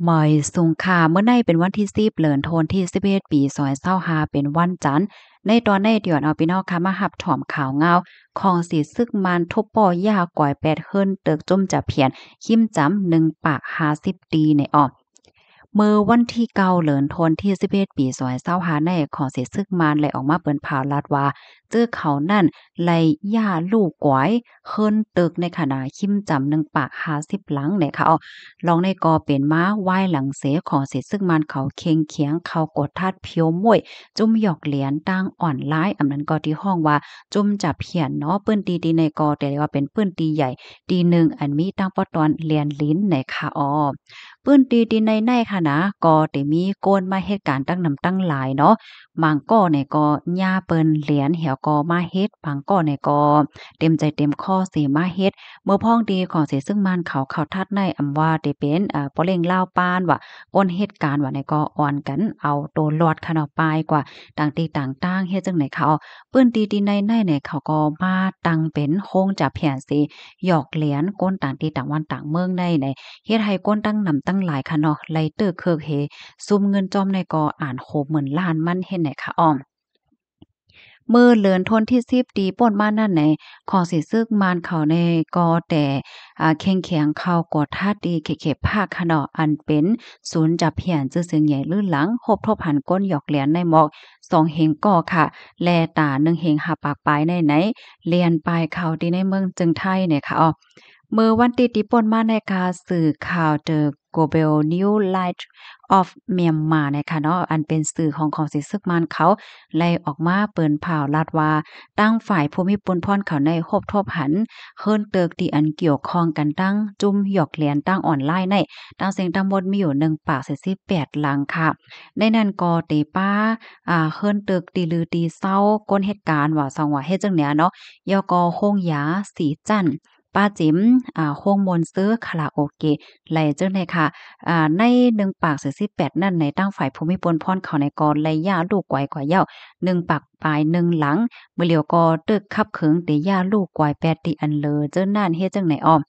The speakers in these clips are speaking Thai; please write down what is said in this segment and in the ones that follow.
หมอยสุงค่าเมื่อในเป็นวันที่10เดือนธันวาคมที่11ปี2025เป็นวันจันทร์ในตอนในเดือนเอาพี่น้องค่ะมารับถอมข่าวเงาของสีซึกมันทุบป่อยากว่า8เฮิรนเติกจุ่มจะเพียนขิมจำ1ปาก50ตีในออกเมื่อวันที่9เดือนธันวาคมที่11ปี2025ในของสีซึกมันไหลออกมาเปิ้นข่าวลาดว่าเจอเขานั่นไหลย่าลูกก๋วยเฮิรนตึกในขณะขิมจำ1ปาก50หลังในค่ะ ลองในกอเป็นม้าไหว้หลังเสของเสซึ่งมันเขาเคียงเคียงเขากดทัดเพียวม่วยจุ่มหยอกเหรียญตั้งอ่อนร้ายอำนั้นก็ที่ห้องว่าจุ่มจับเพียนเนาะปื้นตีดีในกอแต่ว่าเป็นปื้นตีใหญ่ตีหนึ่งอันมีตั้งปอตอนเรียนลิ้นในค่ะอ้อปื้นตีดีในค่ะนะก็แต่มีโกนมาเหตุการณ์ตั้งนำตั้งหลายเนาะบางก้อในก็ย่าเปิ้นเหรียญเหี่ยวก็มาเฮ็ดบางก้อในก็เต็มใจเต็มข้อสิมาเฮ็ด เมื่อพ้องดีของเสียซึ่งมันเขาทัดในอำว่าได้เป็นปอเล่งลาวปานว่าก้นเหตุการณ์ว่าในก็อ่อนกันเอาโตรอดค่ะเนาะปายกว่าต่างตีต่างตั้งเฮ็ดจังไหนเขาเปิ้นตีในเนี่ยเขาก็มาตั้งเป็นโคงจะเพียนสิหยอกเหรียญก้นต่างตีต่างวันต่างเมืองในเฮ็ดให้ก้นตั้งนำตั้งหลายค่ะเนาะไลเตอร์เคิกเฮซุมเงินจอมในก็อ่านโคเหมือนล้านมันเฮ็ดไหนคะอ้อม มือเลือนทนที่10ตีป่นมานั่นไหนของสิซึกมานเขาในก็แต่เข่งแข็งเขากดท่าดีเข็บภาคคะเนาะอันเป็นศูนย์จับเพียนซื่อเสียงใหญ่ลื่นหลังหบทบหันก้นหยอกเหรียญในหมอก2เหงก่อค่ะแลตา1เหงหาปากปลายในไหนเลียนปลายเขาที่ในเมืองจึงไทยเนี่ยค่ะอ้อเมื่อวันติป่นมาในกาสื่อข่าว The Global New Light of Myanmar นะคะเนาะอันเป็นสื่อของสิซึกมันเขา ไล่ออกมาเปิ้นผ่าวลาดว่าตั้งฝ่ายภูมิปนพรเขาในคบทบหันเฮิรนเติกที่อันเกี่ยวข้องกันตั้งจุ่มหยอกเหรียญตั้งออนไลน์ในตั้งเสียงทั้งหมดมีอยู่1ปาก48หลังค่ะในนั้นก็เตป้าเฮิรนเติกตีลือตีเศร้าก้นเหตุการณ์ว่าว่าเฮ็ดจังเนี้ยเนาะยกโฮงหยาสีจันทน์ป้าจิ๋มโฮงมนต์ซื้อคาราโอเกะไหลจังได๋ค่ะ ใน1ปาก48นั่นในตั้งฝ่ายภูมิพลพรเขาในกอระยะลูกไกวกว่าเย้า1ปากปลาย1หลังเมื่อเหลียวก็ตึกคับเขิงแต่ย่าลูกกวาย8ติอันเลอเจิ้นนั่นเฮ็ดจังไหนอ้อม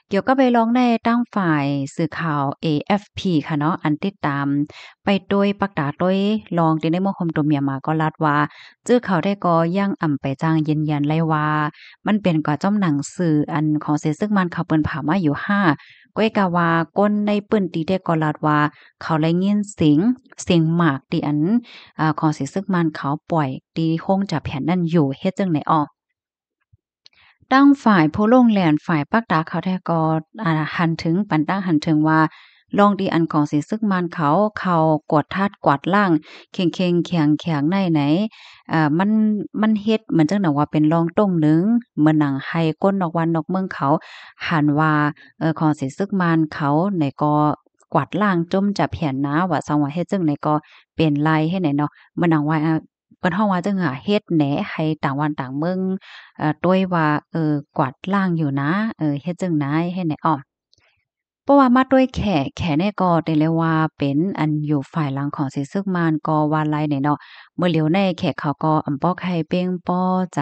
เกี่ยวกับไปร้องในตั้งฝ่ายสื่อข่าว AFP ค่ะเนาะอันติดตามไปโดยปักตาโดยรองที่ในมคมตัวเมียมาก็ลาดว่าจื้อเขาได้ก็ยังอ่ำไปจ้างยืนยันเลยว่ามันเป็นก่อจ้อมหนังสืออันของเสซึ่งมันเขาเปิ้นผ่ามาอยู่5ก้อยกะว่าก้นในเปิ้นตีได้ก็ลาดว่าเขาได้ยินเสียงหมากที่อันของสิซึกมันเขาปล่อยตีคงจะแผ่นนั่นอยู่เฮ็ดจังไหนอ้อตั้งฝ่ายผู้ลงแล่นฝ่ายปักตาเขาแท้ก็หันถึงปันตั้งหันถึงว่าลองดีอันของสิซึกมันเขากวดทาดกวาดล่างเข่งๆแข็งๆในไหนมันเฮ็ดเหมือนจังหนังว่าเป็นรองต้งหนึงเหมือนหนังให้ก้นนอกวันนอกเมืองเขาหันว่าของสิซึกมันเขาในก็กวาดล่างจมจะเพียนนะว่าสังว่าเฮ็ดจังไหนก็เป็นไรเฮ็ดไหนเนาะเหมือนหนังว่าเปิ้นฮ้องว่าจังเฮ็ดแหนให้ต่างวันต่างเมืองด้วยว่ากวาดล้างอยู่นะเฮ็ดจั่งใดเฮ็ดให้อ้อเพราะว่ามาด้วยแขเนี่ยก็ได้เลยว่าเป็นอันอยู่ฝ่ายหลังของสิซึกมานก็ว่าไลเนี่ยเนาะเมื่อเหลียวในแขกเขาก็อำป้อไข่เป้งป้อใจ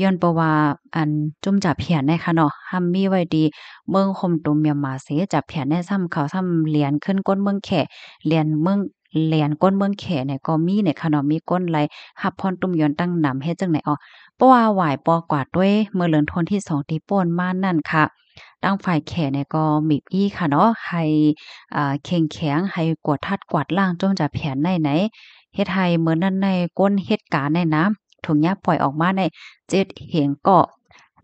ย้อนเพราะว่าอันจุ่มจับเพียนได้ค่ะเนาะหัมมีไว้ดีเมืองคมตุมเมียนมาเสจับเพียนได้ซ้ำเขาซ้ำเหรียญขึ้นก้นเมืองแขเหรียญเมืองเหรียญก้นเมืองแขเนี่ยก็มีเนี่ยค่ะเนาะมีก้นไหลหับพรตุ่มย้อนตั้งนำเฮ็ดจังไหนอ้อ เพราะว่าหวายปอกวาดด้วยเมื่อเลือนทนที่2ที่ป่นมานั่นค่ะตั้งฝ่ายแขเนี่ยก็มีอี้ค่ะเนาะให้เข้งแข็งให้กวดทัดกวาดล่างจงจะแผนไหนเฮ็ดให้เหมือนนั้นในก้นเหตุการณ์ในน้ำถุงยาปล่อยออกมาใน7เหงเกาะ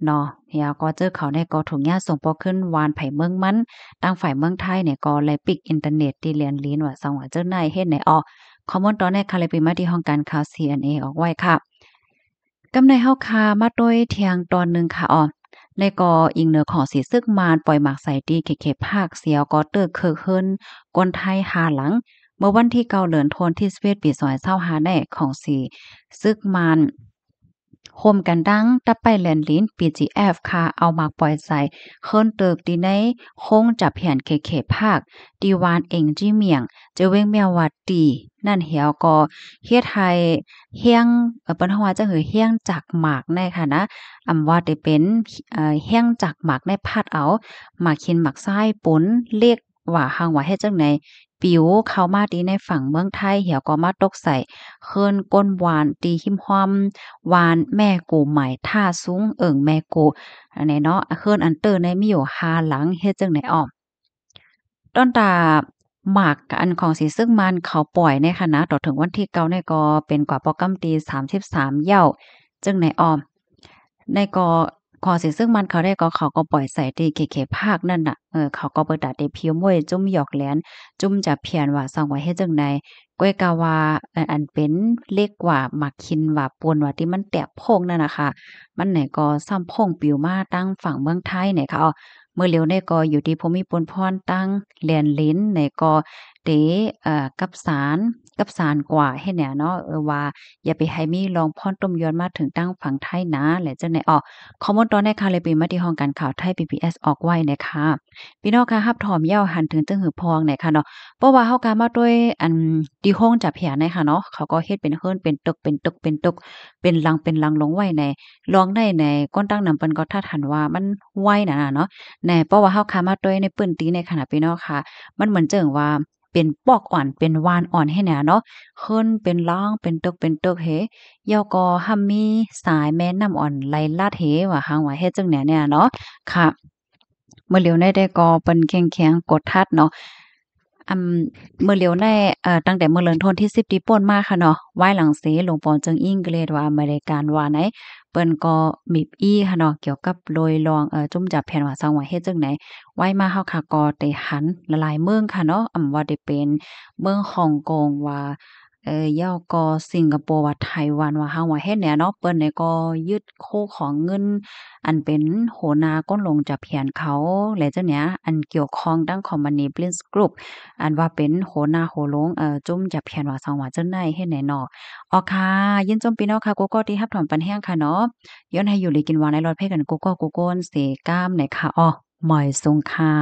เนาะเฮียก็เจอเขาในก็ถุงยาส่งปอขึ้นวานไผเมืองมันตั้งฝ่ายเมืองไทยเนี่ยก็เลยปิกอินเทอร์เน็ตที่เรียนลิ้นว่าสังว่าเจ้านายเฮ็ดไหนออกข้อมูลตอนนี้ค่ะเลยไปมาที่ห้องการข่าว CNA ออกไว้ค่ะ กำในเฮาคามาด้วยเที่ยงตอนหนึ่งค่ะอ้อในก็อิงเหนือของสีซึกมานปล่อยหมากใส่ตีเขภาคเสียวก็เติกเคิกเฮิรนกวนไทยหาหลังเมื่อวันที่9เดือนธันวาคมที่11ปี2025ได้ของสีซึกมานโฮมกันดังตับไปแลนลิ้น PGF ค่ะเอามาปล่อยใส่เคิรนเติกดีในคงจับแผ่นเคภาคดีวานเองจี้เมียงเจอเว้งแมววัดตีนั่นเหี่ยวก็เฮ็ดให้เฮียงเปิ้นฮ้องว่าจังหือเฮียงจักหมากในค่ะนะว่าได้เป็นเฮียงจักหมากในพัดเอาหมากขินหมากทรายปุ้นเลข ว่าหังว่าเฮ็ดจังไหนปิวเข้ามาตีในฝั่งเมืองไทยเหี่ยวก็มาตกใส่เคินก้นหวานตีหิมฮอมหวานแม่กูใหม่ท่าสูงแม่กูอันนี้เนาะเคินอันเตอร์ในมีอยู่5หลังเฮ็ดจังไหนอ้อต้นตาหมากอันของสีซึ่งมันเขาปล่อยในคณะต่อถึงวันที่9เนี่ยก็เป็นกว่าปอกำตี33เย้าจึงในออมในกอขอสิซึ่งมันเขาได้ก็เขาก็ปล่อยใส่ตีเคภาคนั่นน่ะเขาก็เปิดตาเตเพียวมวยจุ่มหยอกแหลนจุ่มจะเพียนว่าส่องไว้เฮ็ดจังใดก้อยกาว่าอันเป็นเล็กกว่าหมักคินว่าปนว่าที่มันแตกโพงนั่นน่ะค่ะมันไหนก็ซ้ำโพงปิวมาตั้งฝั่งเมืองไทยเนี่ยค่ะอ้อ เมื่อเร็วเนี่ยก็อยู่ที่ภูมิพลพรตั้งแลนลิ้นในก็เตกับสารกว่าให้แหน่เนาะว่าอย่าไปให้มีรองพรต้มยอนมาถึงตั้งฝั่งไทยนะและจังได๋อ้อข้อมูลตอนนี้ค่ะเลยเป็นมาที่ห้องการข่าวไทย PBS ออกไว้นะคะพี่น้องค่ะรับถอมเหย้าหันถึงตึงหือพองเนี่ยค่ะเนาะเพราะว่าเฮาก็มาด้วยอันที่โฮงจับแหเนี่ยค่ะเนาะเขาก็เฮ็ดเป็นเฮิรนเป็นตึกเป็นตึกเป็นตึกเป็นลังเป็นลังลงไว้ในลองได้ในก้นตั้งนำเปิ้นก็ทัดหันว่ามันไวน่ะนะเนาะ แหน่เพราะว่าเฮาค้ามาด้วยในปื้นตีในขณะพี่น้องค่ะมันเหมือนเจิงว่าเป็นปอกอ่อนเป็นวานอ่อนให้แหน่เนาะขึ้นเป็นล่างเป็นตึกเป็นตึกเฮยอก็หัมมีสายแม่น้ำอ่อนไหลลาดเฮว่าหางว่าเฮ็ดจังแหน่เนี่ยเนาะค่ะเมื่อเหลียวในได้ก็เปิ้นแข็งๆกดทัดเนาะอำเมื่อเหลียวในตั้งแต่เมื่อเลินทนที่10ที่ป่นมาค่ะเนาะไหว้หลังเสหลวงปอเจิงอิ้งก็เลยว่าไม่ได้การว่าไหนเปิ้นก็มีอี้ค่ะเนาะเกี่ยวกับโดยรองจุ่มจับแผนว่าซังว่าเฮ็ดจังได ไว้มาเฮาค่ะก็ได้หันหลายๆเมืองค่ะเนาะว่าได้เป็นเมืองฮ่องกงว่ายาวก็สิงคโปร์ว่าไต้หวันว่าเฮาว่าเฮ็ดแหน่เนาะเปิ้นเนี่ยก็ยึดโคของเงินอันเป็นโหนาก้นลงจากเพียนเขาแล้วจังเนี้ยอันเกี่ยวข้องดังของ Money Prince Group อันว่าเป็นโหนาโหลงจุ่มจากเพียนว่าสังว่าจังได๋เฮ็ดแหน่เนาะอ๋อค่ะยินจมพี่น้องค่ะกูก็ที่รับถอนปันแห้งค่ะเนาะย้อนให้อยู่เลยกินหวานในรถเพ่กันกูก็กูโก้นเสก้ามไหนค่ะอ้อหมอยทรงค่ะ